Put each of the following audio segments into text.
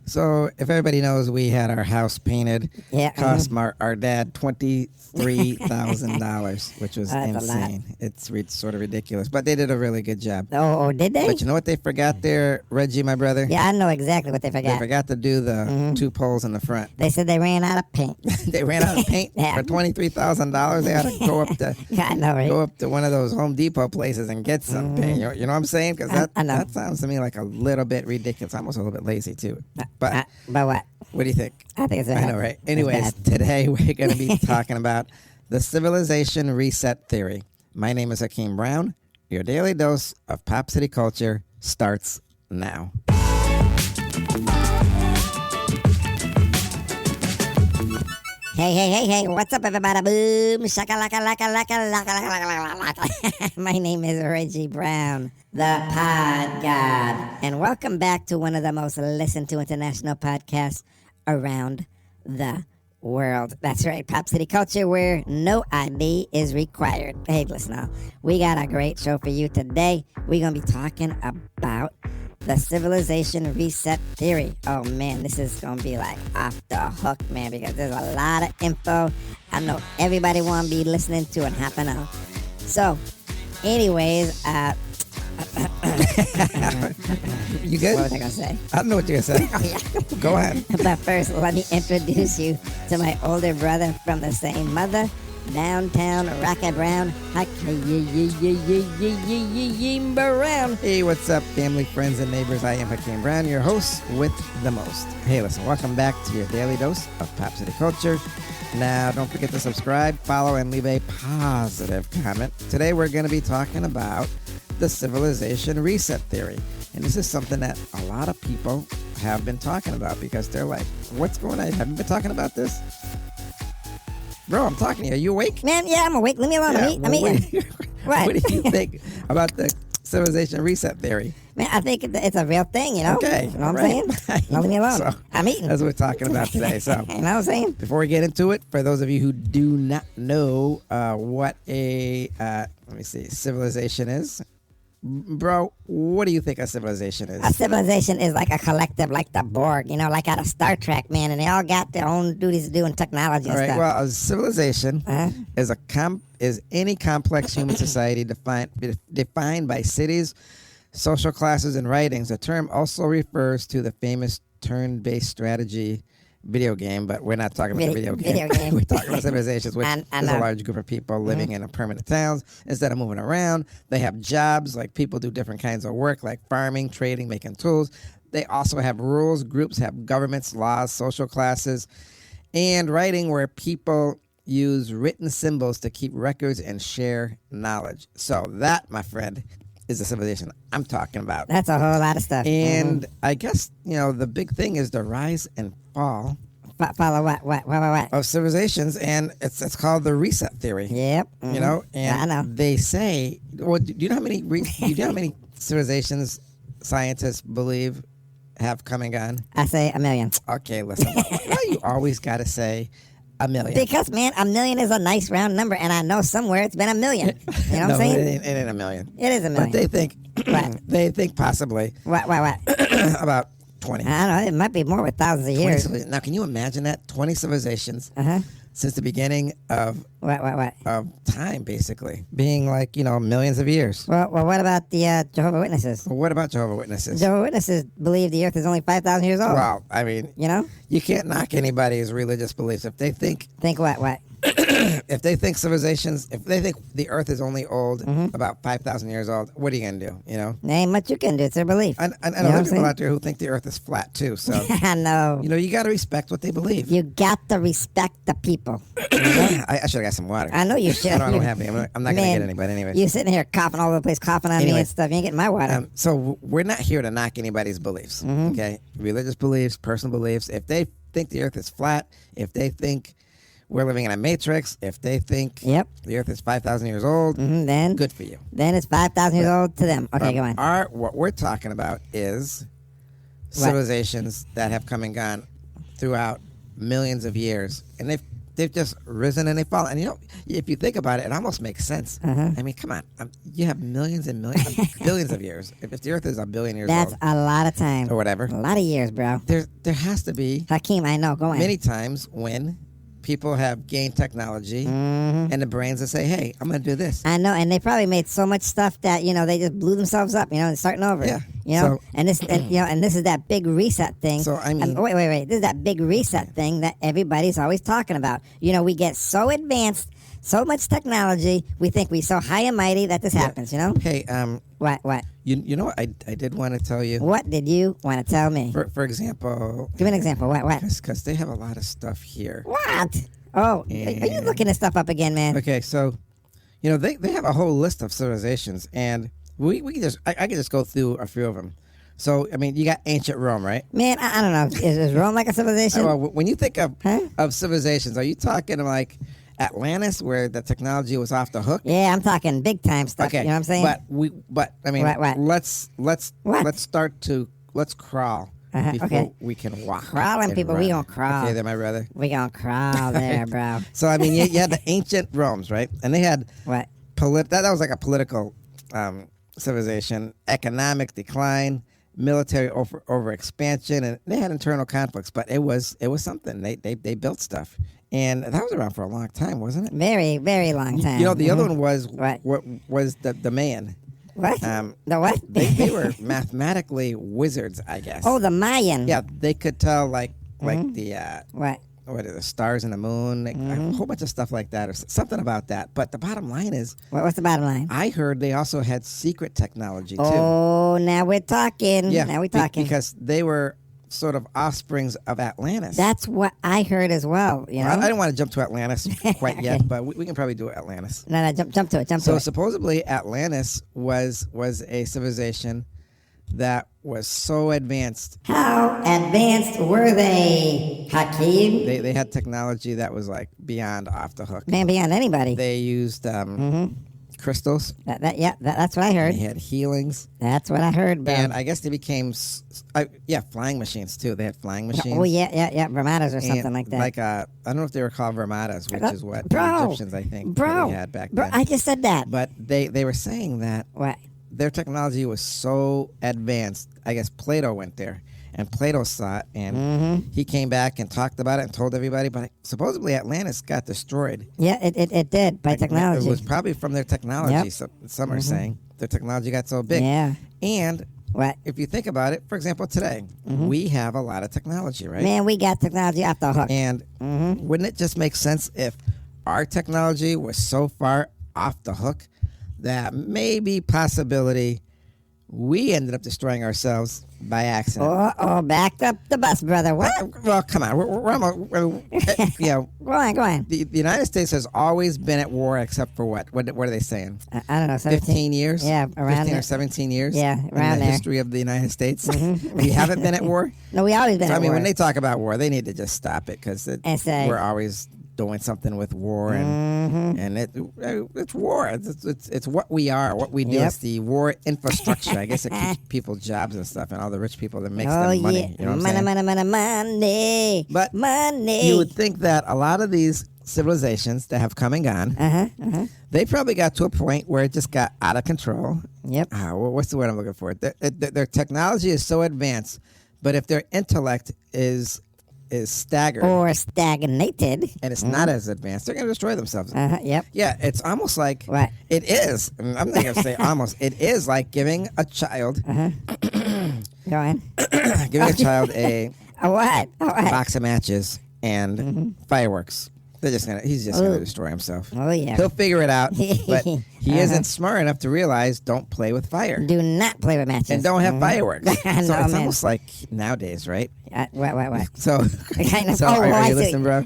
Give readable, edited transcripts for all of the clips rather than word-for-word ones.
So, if everybody knows, we had our house painted. Yeah. Cost our dad $23,000, which was That's a lot. insane. It's sort of ridiculous, but they did a really good job. Oh, did they? But you know what they forgot there, Reggie, my brother? Yeah, I know exactly what they They forgot. forgot to do the 2 poles in the front. They said they ran out of paint. They ran out of paint Yeah. for $23,000. They had to go up to Yeah, I know, right? go up to one of those Home Depot places and get some paint. You know what I'm saying? Because I know. that sounds to me like a little bit ridiculous, almost a little bit lazy too. But But what? what do you think? I think it's I bad. know, right? It's Anyways, bad. today we're going to be talking about the civilization reset theory. My name is Hakeem Brown. Your daily dose of Pop City culture starts now. Hey, what's up, everybody? Boom, shakalaka, laka, laka, laka, laka, laka, laka. My name is Reggie Brown, the Pod God. And welcome back to one of the most listened to international podcasts around the world. That's right, Pop City Culture, where no ID is required. Hey, listen now, we got a great show for you today. We're going to be talking about the civilization reset theory. Oh man, this is gonna be like off the hook, man, because there's a lot of info I know everybody wanna be listening to and hopping on. So, anyways, You good? what was I gonna say? I don't know what you're going to say. Oh yeah. Go ahead. But first, let me introduce you to my older brother from the same mother, downtown Rocket Brown, Hakeem Brown. Hey, what's up, family, friends, and neighbors? I am Hakeem Brown, your host with the most. Hey, listen, welcome back to your daily dose of Pop City culture. Now, don't forget to subscribe, follow, and leave a positive comment. Today, we're going to be talking about the civilization reset theory. And this is something that a lot of people have been talking about because they're like, what's going on? Have you been talking about this? Bro, I'm talking to you. Are you awake? Man, yeah, I'm awake. Leave me alone. Yeah, I'm eating. What? What do you think about the civilization reset theory? Man, I think it's a real thing, you know? Okay. You know what I'm right. saying? No, leave me alone. So, I'm eating. That's what we're talking about today. So, You know what I'm saying? before we get into it, for those of you who do not know what a civilization is, bro, what do you think a civilization is? A civilization is like a collective, like the Borg, you know, like out of Star Trek, man, and they all got their own duties to do in technology All and right. stuff. Well, a civilization Uh-huh. is any complex human society defined by cities, social classes, and writings. The term also refers to the famous turn-based strategy video game, but we're not talking about the video game. We're talking about civilizations, which I is a know. large group of people living in a permanent towns. Instead of moving around, they have jobs, like people do different kinds of work, like farming, trading, making tools. They also have rules. Groups have governments, laws, social classes, and writing, where people use written symbols to keep records and share knowledge. So that, my friend, is the civilization I'm talking about. That's a whole lot of stuff. And I guess, the big thing is the rise and fall Follow what? of civilizations, and it's called the reset theory. Yep. You know, and I know. they say, well, do you know how many how many civilizations scientists believe have come and gone? I say a million. Okay, listen, why you always got to say a million? Because, man, a million is a nice round number, and I know somewhere it's been a million. You know what I'm No, saying? it ain't a million. It is a million. But they think What? they think possibly What? about 20. I don't know. It might be more with thousands of 20 years. civilizations. Now, can you imagine that? 20 civilizations Uh-huh. since the beginning of What? time, basically, being like, millions of years. Well, what about the Jehovah's Witnesses? Well, what about Jehovah's Witnesses? Jehovah's Witnesses believe the earth is only 5,000 years old. Well, I mean, You know? you can't knock anybody's religious beliefs. If they think Think what? civilizations, if they think the earth is only old, Mm-hmm. about 5,000 years old, what are you going to do, There ain't much you can do. It's their belief. I You know know what there I'm are people saying? out there who think the earth is flat, too. So, I know. you got to respect what they believe. You got to respect the people. I should have got some water. I know you should. I don't have any. I'm not going to Man, get any, but anyway. You sitting here coughing all over the place, coughing on me Anyway, and stuff. You ain't getting my water. So we're not here to knock anybody's beliefs, Mm-hmm. okay? Religious beliefs, personal beliefs. If they think the earth is flat, if they think we're living in a matrix, if they think Yep. the earth is 5,000 years old, Then good for you. Then it's 5,000 years old to them. Okay, go on. What we're talking about is civilizations that have come and gone throughout millions of years, and they've they've just risen and they fall. And if you think about it, it almost makes sense. I mean, come on, you have millions and millions, billions of years. If the Earth is a billion years That's old, a lot of time. or whatever, A lot of years, bro. there has to be Hakeem, I know. Go on. many times when people have gained technology and the brains that say, "Hey, I'm going to do this." I know, and they probably made so much stuff that they just blew themselves up, and starting over. Yeah. So, and this is that big reset thing. So, I mean, wait. This is that big reset thing that everybody's always talking about. We get so advanced, so much technology, we think we're so high and mighty that this happens. Hey, What? you know what I did want to tell you. What did you want to tell me? For example, Give me an example. What? because they have a lot of stuff here. What? Oh, are you looking this stuff up again, man? Okay, so they have a whole list of civilizations, and we can just I can just go through a few of them. So I mean, you got ancient Rome, right? Man, I don't know. Is Rome like a civilization? Well, when you think of civilizations, are you talking like Atlantis, where the technology was off the hook? Yeah, I'm talking big time stuff. Okay, You know what I'm saying? but I mean, What? let's crawl before okay. we can walk. Crawling, and people, run. we gonna crawl. Okay, there, my brother. We gonna crawl there, bro. So I mean, you had the ancient Romes, right? And they had What? that was like a political civilization, economic decline, military over expansion, and they had internal conflicts. But it was something. They built stuff, and that was around for a long time, wasn't it? Very, very long time. The other one was What? was the man. What? The what? They were mathematically wizards, I guess. Oh, the Mayan. Yeah, they could tell like the What? what are the stars and the moon, like, a whole bunch of stuff like that, or something about that. But the bottom line is, What's the bottom line? I heard they also had secret technology too. Oh, now we're talking. Yeah, Now we're talking. because they were sort of offsprings of Atlantis. That's what I heard as well. I don't want to jump to Atlantis quite yet, but we can probably do Atlantis. No, jump to it. Jump to So it. supposedly Atlantis was a civilization that was so advanced. How advanced were they, Hakeem? They had technology that was like beyond off the hook. Man, beyond anybody. They used crystals. That's what I heard. They had healings. That's what I heard, bro. And I guess they became, flying machines too. They had flying machines. Oh, yeah, Brahmadas or And something like that. Like I don't know if they were called Vermatas, which is what Bro, the Egyptians, I think, bro, really had back bro, then. I just said that. But they were saying that What? their technology was so advanced. I guess Plato went there, and Plato saw it, and he came back and talked about it and told everybody. But supposedly Atlantis got destroyed. Yeah, it did by technology. It was probably from their technology. Yep. So, some are saying their technology got so big. Yeah. And What? if you think about it, for example, today we have a lot of technology, right? Man, we got technology off the hook. And wouldn't it just make sense if our technology was so far off the hook that maybe possibility we ended up destroying ourselves by accident? Oh, backed up the bus, brother. What? Well, come on. Go on. The United States has always been at war except for what? What are they saying? I don't know. 15 years? Yeah, around 15 there. or 17 years? Yeah, around in the there. history of the United States? We haven't been at war? No, we always been So, at I mean, war. when they talk about war, they need to just stop it because And say- we're always doing something with war and it's war. It's what we are, what we do. Yep. It's the war infrastructure. I guess it keeps people jobs and stuff, and all the rich people that makes Oh, them money. yeah. You know what I'm saying? Money. But money. you would think that a lot of these civilizations that have come and gone, they probably got to a point where it just got out of control. Yep. What's the word I'm looking for? Their technology is so advanced, but if their intellect is staggered Or stagnated. and it's not as advanced, they're going to destroy themselves. Yep. Yeah, it's almost like What? it is. I'm not going to say almost. It is like giving a child, Go on. giving a child a A what? box of matches and fireworks. He's just gonna destroy himself. Oh, yeah. He'll figure it out, but he isn't smart enough to realize don't play with fire Do not play with matches. and don't have fireworks. So No, it's man. almost like nowadays, right? What? So, Kind of. so oh, are I you see. listening, bro?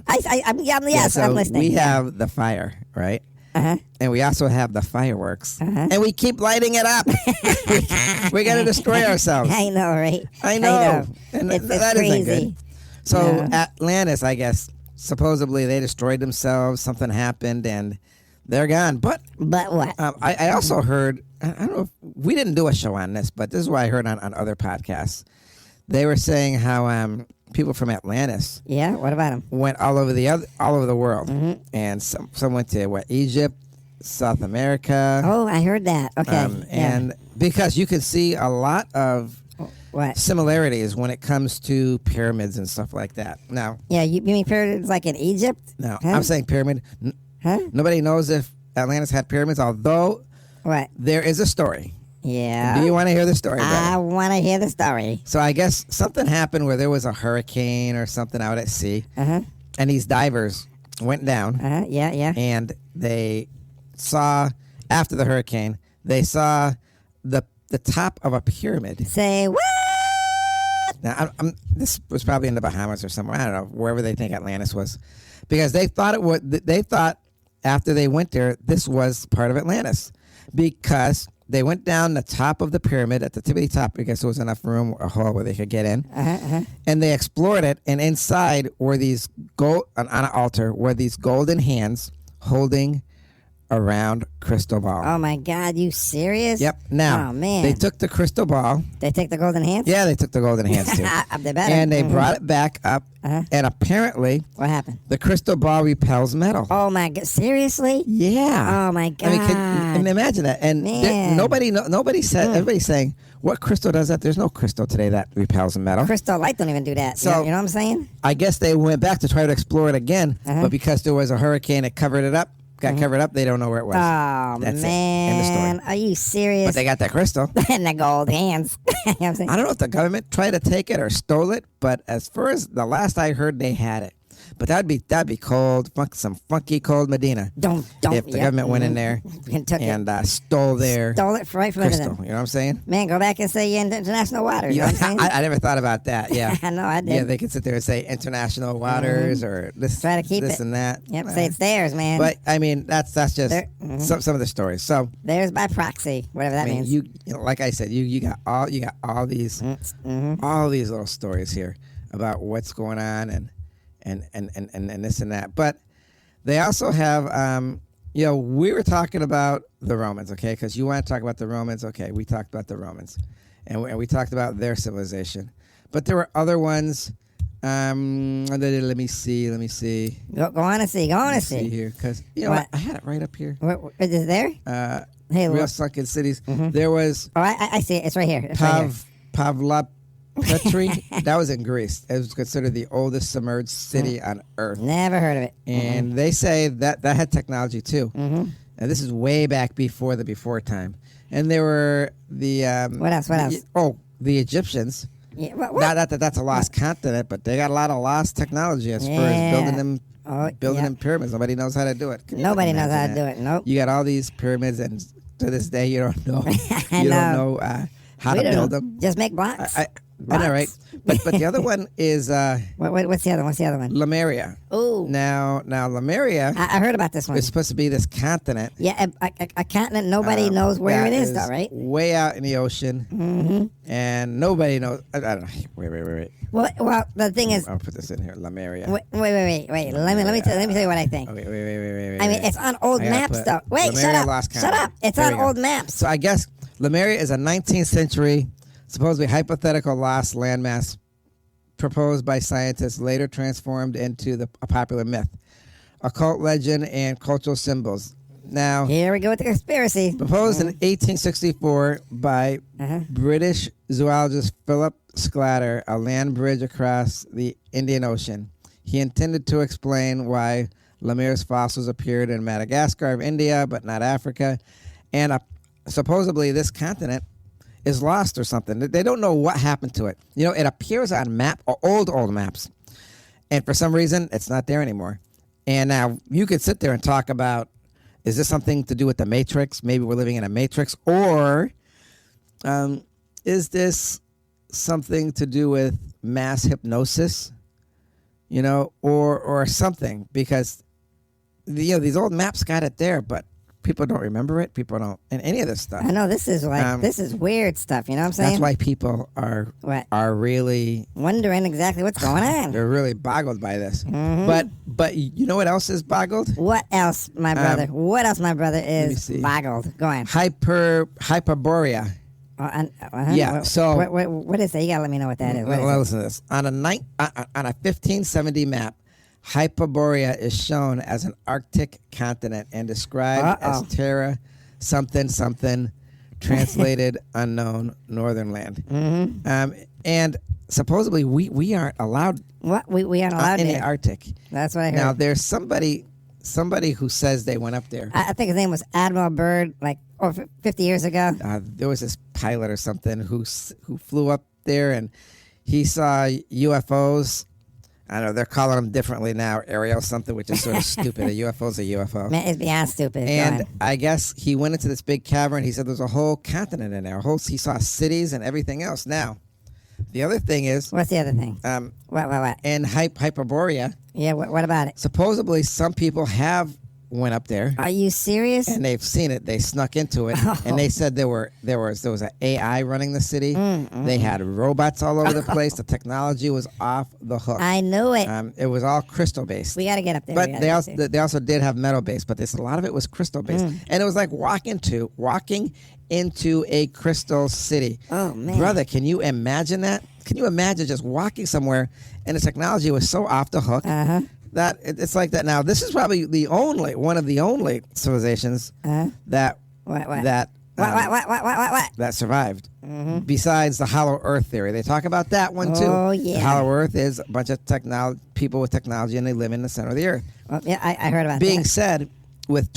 Yes, so I'm listening. we Yeah. have the fire, right? And we also have the fireworks, and we keep lighting it up. we got to destroy ourselves. I know, right? I know. And It's that isn't crazy. good. So Atlantis, I guess, supposedly they destroyed themselves. Something happened, and they're gone. But what? I also heard, I don't know if we didn't do a show on this, but this is what I heard on other podcasts. They were saying how people from Atlantis Yeah, what about him? went all over the world, and some went to Egypt, South America. Oh, I heard that. Okay. And because you can see a lot of What? similarities when it comes to pyramids and stuff like that. Now, Yeah, you mean pyramids like in Egypt? no, Huh? I'm saying pyramid. Huh? Nobody knows if Atlantis had pyramids, although What? there is a story. Yeah. Do you want to hear the story, I brother? want to hear the story. So I guess something happened where there was a hurricane or something out at sea, Uh-huh. and these divers went down, Uh-huh. Yeah. and they saw, after the hurricane, they saw the top of a pyramid. Say what? Now, this was probably in the Bahamas or somewhere. I don't know, wherever they think Atlantis was, because they thought it was. They thought after they went there, this was part of Atlantis, because they went down the top of the pyramid at the tippity top because there was enough room, a hole where they could get in, and they explored it. And inside were these on an altar were these golden hands holding a round crystal ball. Oh my God, you serious? Yep. Now, Oh man. they took the crystal ball. They take the golden hands? Yeah, they took the golden hands too. They better. And they brought it back up, Uh-huh. and apparently What happened? the crystal ball repels metal. Oh my God, seriously? Yeah. Oh my God. I mean, can imagine that. And Man. nobody said. Everybody's saying, what crystal does that? There's no crystal today that repels metal. Crystal light don't even do that. So- you know what I'm saying? I guess they went back to try to explore it again, but because there was a hurricane, it covered it up. Got covered up. They don't know where it was. Oh That's it. man. End of story. Are you serious? But they got that crystal. and the gold hands. You know what I'm saying? I don't know if the government tried to take it or stole it, but as far as the last I heard, they had it. But that'd be cold, some funky cold Medina. Don't. If the government went in there And took and stole their Stole it right from crystal. them. You know what I'm saying? Man, go back and say you're in international waters. You know what I'm saying? I never thought about that. Yeah. I know, I did. Yeah, they could sit there and say international waters or this, Try to keep this it. and that. Yep, say it's theirs, man. But I mean, that's just There- some of the stories. So Theirs by proxy, whatever that I mean, means. you know, like I said, you got all these little stories here about what's going on and this and that. But they also have, we were talking about the Romans, okay? Because you want to talk about the Romans, okay? We talked about the Romans, and we talked about their civilization. But there were other ones. Let me see. Go on and see. Go on and See see. here, because What? I had it right up here. What, is it there? Hey, Real look. sunken cities. There was Oh, I see it. It's right here. It's right here. Pavlopetri. That was in Greece. It was considered the oldest submerged city on Earth. Never heard of it. And they say that had technology too. And this is way back before the before time. And there were the What else? The Egyptians. Yeah, what? Not that that's a lost continent, but they got a lot of lost technology as far as building them. Oh, Building yeah. them pyramids. Nobody knows how to do it. Can you Nobody knows how to imagine do that? it. Nope. You got all these pyramids, and to this day, you don't know. I You don't know. know how We to don't build know. them. Just make blocks. I know, right? But the other one is What's the other one? What's the other one? Lemuria. Ooh. Now Lemuria I heard about this one. is supposed to be this continent. Yeah, a continent nobody knows where that it is, though, right? Way out in the ocean, and nobody knows. I don't know. Wait. Well, the thing is, I'll put this in here. Lemuria. wait. Let me tell you what I think. Okay, wait. I mean, it's on old I gotta maps, put though. Wait, Lemuria shut up. Lost Shut Continent. up. It's Here on we go. old maps. So I guess Lemuria is a 19th century, supposedly hypothetical lost landmass proposed by scientists, later transformed into a popular myth, occult legend, and cultural symbols. Now, Here we go with the conspiracy. proposed in 1864 by British zoologist Philip Sclater, a land bridge across the Indian Ocean. He intended to explain why Lemur's fossils appeared in Madagascar of India, but not Africa. And supposedly this continent is lost or something. They don't know what happened to it. It appears on old maps. And for some reason, it's not there anymore. And now you could sit there and talk about, is this something to do with the Matrix? Maybe we're living in a Matrix. Or is this something to do with mass hypnosis? Or something, because these old maps got it there, but people don't remember it. People don't, and any of this stuff. I know this is this is weird stuff. You know what I'm saying? That's why people are really Wondering exactly what's going on. they're really boggled by this. But you know what else is boggled? What else, my brother? What else, my brother, me is see. boggled? Go on. Hyperborea. Yeah, so- what is that? You gotta let me know what that is. What is Well, it? listen to this. On a 1570 map, Hyperborea is shown as an Arctic continent and described as Terra something something, translated unknown northern land. And supposedly we aren't allowed What we aren't allowed in to. the Arctic. That's what I heard. Now there's somebody who says they went up there. I think his name was Admiral Byrd, like 50 years ago. There was this pilot or something who flew up there and he saw UFOs. I don't know, they're calling them differently now, aerial something, which is sort of stupid. A UFO's a UFO. Man, it's beyond stupid. And I guess he went into this big cavern. He said there's a whole continent in there. He saw cities and everything else. Now, the other thing is... What's the other thing? What? In Hyperborea... Yeah, what about it? Supposedly, some people have went up there. Are you serious? And they've seen it. They snuck into it, and they said there was an AI running the city. They had robots all over the place. The technology was off the hook. I knew it. It was all crystal based. We got to get up there. But they also did have metal based. But a lot of it was crystal based, and it was like walking into a crystal city. Oh man, brother, can you imagine that? Can you imagine just walking somewhere and the technology was so off the hook? That it's like that. Now, this is probably one of the only civilizations that survived. Besides the hollow Earth theory, they talk about that one too. Oh yeah, the hollow Earth is a bunch of people with technology, and they live in the center of the Earth. Well, yeah, I heard about that. Being said, with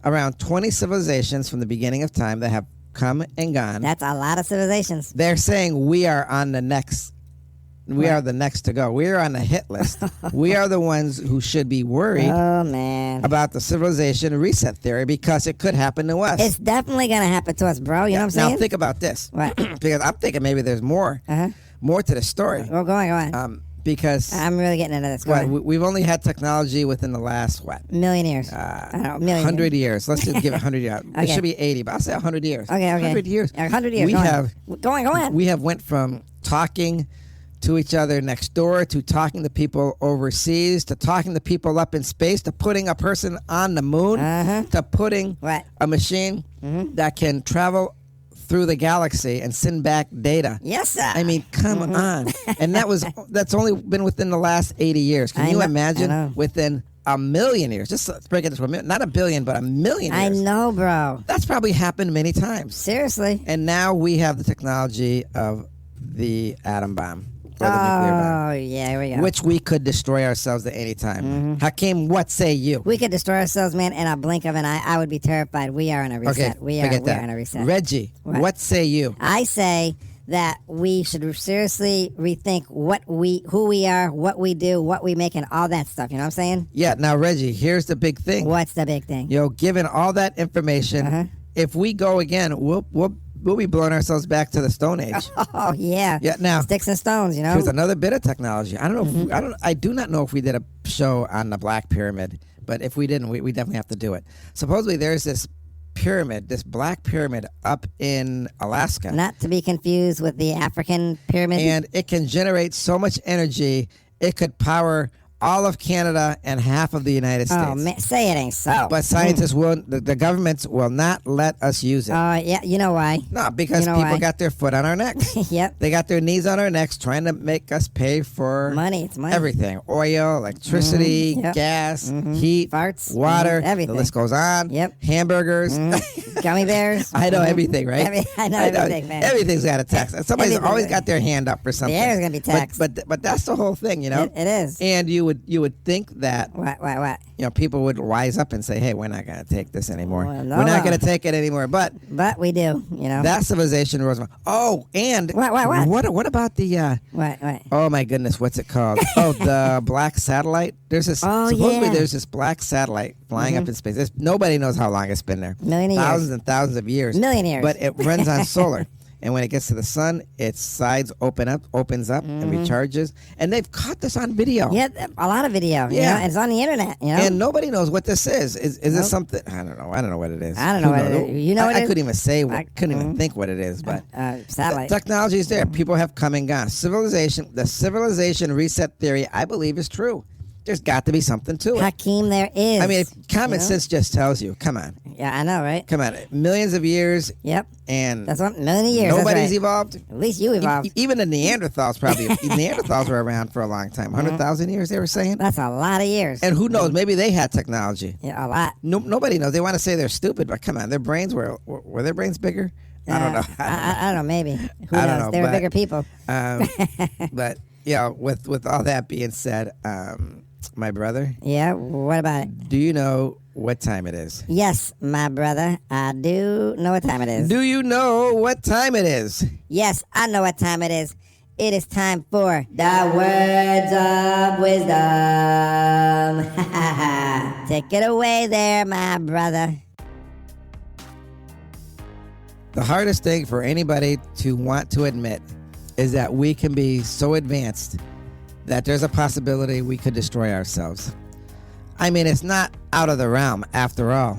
around 20 civilizations from the beginning of time that have come and gone, that's a lot of civilizations. They're saying we are on the next. We are the next to go. We are on the hit list. We are the ones who should be worried about the civilization reset theory because it could happen to us. It's definitely going to happen to us, bro. You know what I'm saying? Now think about this. What? Because I'm thinking maybe there's more to the story. Well, go on. Because I'm really getting into this. We've only had technology within the last, million years. I don't know, 100 years. Let's just give it 100 years. Okay. It should be 80, but I'll say 100 years. Okay. 100 years. 100 years. Go on. We have went from talking to each other next door, to talking to people overseas, to talking to people up in space, to putting a person on the moon, to putting a machine that can travel through the galaxy and send back data. Yes, sir. I mean, come on. And that's only been within the last 80 years. Can you imagine within a million years? Just break it this way, not a billion, but a million years. I know, bro. That's probably happened many times. Seriously. And now we have the technology of the atom bomb. Or the nuclear bomb. Oh, yeah, here we go. Which we could destroy ourselves at any time. Hakeem, what say you? We could destroy ourselves, man, in a blink of an eye. I would be terrified. We are on a reset. Okay, we are on a reset. Reggie, what say you? I say that we should seriously rethink who we are, what we do, what we make, and all that stuff. You know what I'm saying? Yeah. Now, Reggie, here's the big thing. What's the big thing? Given all that information, if we go again, we'll be blowing ourselves back to the Stone Age. Oh yeah. Yeah. Now, sticks and stones. You know. Here's another bit of technology. I don't know. I do not know if we did a show on the Black Pyramid, but if we didn't, we definitely have to do it. Supposedly, there's this pyramid, this black pyramid up in Alaska. Not to be confused with the African pyramid. And it can generate so much energy, it could power all of Canada and half of the United States. Oh, man, say it ain't so. But scientists the governments will not let us use it. Yeah, you know why? No, because people got their foot on our necks. Yep. They got their knees on our necks trying to make us pay for money. It's money. Everything. Oil, electricity, gas, heat, farts, water, everything. The list goes on. Yep. Hamburgers. Gummy bears. I know everything, right? I know everything, man. Everything's got a tax. Somebody's always got their hand up for something. The air's going to be taxed. But that's the whole thing, you know? It is. And you would think that what? People would wise up and say, hey, we're not going to take this anymore. Well, no, we're not going to take it anymore. But we do, that civilization rose. Oh, and what about the what? Oh my goodness, what's it called? The black satellite. There's this supposedly there's this black satellite flying up in space. Nobody knows how long it's been there. Thousands and thousands of years. Million years. But it runs on solar. And when it gets to the sun, its sides opens up and recharges. And they've caught this on video. Yeah, a lot of video. Yeah. And it's on the internet. And nobody knows what this is. Is this something? I don't know. I don't know what it is. I don't know what it is. You know what it is? I couldn't even say. I couldn't even think what it is. But satellite. Technology is there. People have come and gone. The civilization reset theory, I believe, is true. there's got to be something to it. Hakeem, there is. I mean, common you know? sense just tells you, come on. Yeah, I know, right? Come on. Millions of years. Yep. And That's what, million of years. nobody's that's right. evolved. At least you evolved. Even the Neanderthals probably. Neanderthals were around for a long time. 100,000 years, they were saying. That's a lot of years. And who knows? Maybe they had technology. Yeah, a lot. Nobody knows. They want to say they're stupid, but come on. Their brains were their brains bigger? I don't know. I don't know. Maybe. Who I don't knows? know, They were but- bigger people. But, yeah, with all that being said, my brother, Yeah. What about it? do you know what time it is? Yes, my brother. I do know what time it is. Do you know what time it is? Yes, I know what time it is. It is time for the words of wisdom. Take it away there, my brother. The hardest thing for anybody to want to admit is that we can be so advanced that there's a possibility we could destroy ourselves. I mean, it's not out of the realm after all.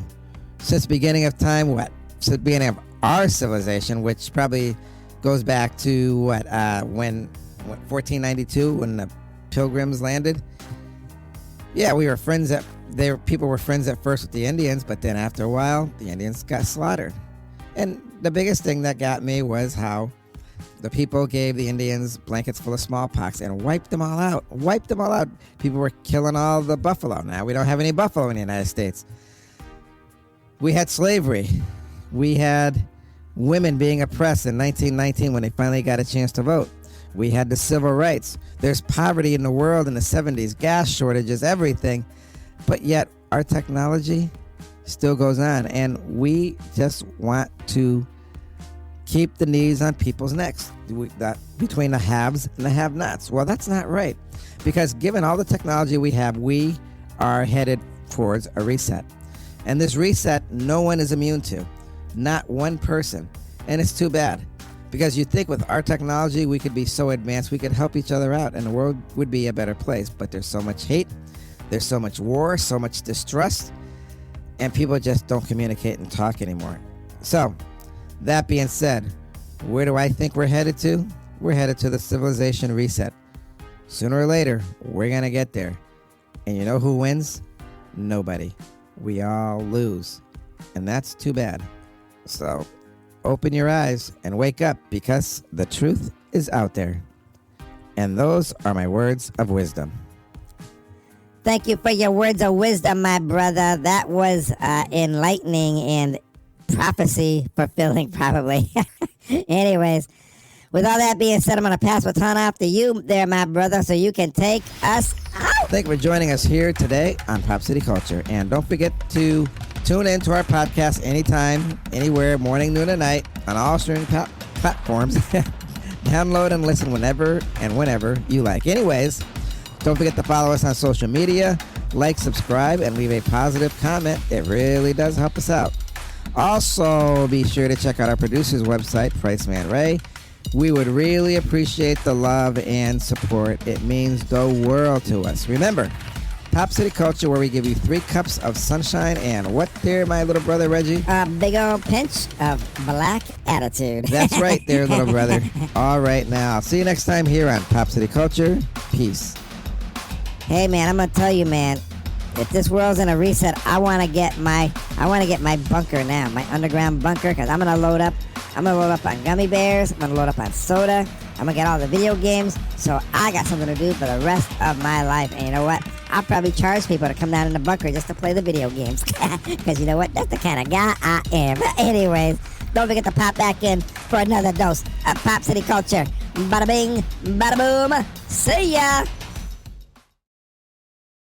Since the beginning of time, Since the beginning of our civilization, which probably goes back to when 1492, when the Pilgrims landed. Yeah, we were friends people were friends at first with the Indians, but then after a while, the Indians got slaughtered. And the biggest thing that got me was how the people gave the Indians blankets full of smallpox and wiped them all out. People were killing all the buffalo. Now we don't have any buffalo in the United States. We had slavery. We had women being oppressed in 1919 when they finally got a chance to vote. We had the civil rights. There's poverty in the world in the 70s, gas shortages, everything. But yet our technology still goes on, and we just want to keep the knees on people's necks between the haves and the have-nots. Well, that's not right, because given all the technology we have, we are headed towards a reset. And this reset, no one is immune to, not one person. And it's too bad, because you think with our technology, we could be so advanced, we could help each other out, and the world would be a better place. But there's so much hate, there's so much war, so much distrust, and people just don't communicate and talk anymore. So, that being said, where do I think we're headed to? We're headed to the civilization reset. Sooner or later, we're going to get there. And you know who wins? Nobody. We all lose. And that's too bad. So, open your eyes and wake up, because the truth is out there. And those are my words of wisdom. Thank you for your words of wisdom, my brother. That was enlightening and prophecy fulfilling, probably. Anyways, with all that being said, I'm going to pass the baton off to you there, my brother, so you can take us out. Thank you for joining us here today on Pop City Culture. And don't forget to tune in to our podcast anytime, anywhere, morning, noon, and night, on all streaming platforms. Download and listen whenever you like. Anyways, don't forget to follow us on social media, like, subscribe, and leave a positive comment. It really does help us out. Also, be sure to check out our producer's website, Priceman Ray. We would really appreciate the love and support. It means the world to us. Remember, Pop City Culture, where we give you 3 cups of sunshine and what there, my little brother Reggie? A big old pinch of black attitude. That's right there, little brother. All right, now, see you next time here on Pop City Culture. Peace. Hey, man, I'm going to tell you, man, if this world's in a reset, I want to get my bunker now, my underground bunker, because I'm going to load up on gummy bears. I'm going to load up on soda. I'm going to get all the video games. So I got something to do for the rest of my life. And you know what? I'll probably charge people to come down in the bunker just to play the video games. Because you know what? That's the kind of guy I am. But anyways, don't forget to pop back in for another dose of Pop City Culture. Bada bing, bada boom. See ya.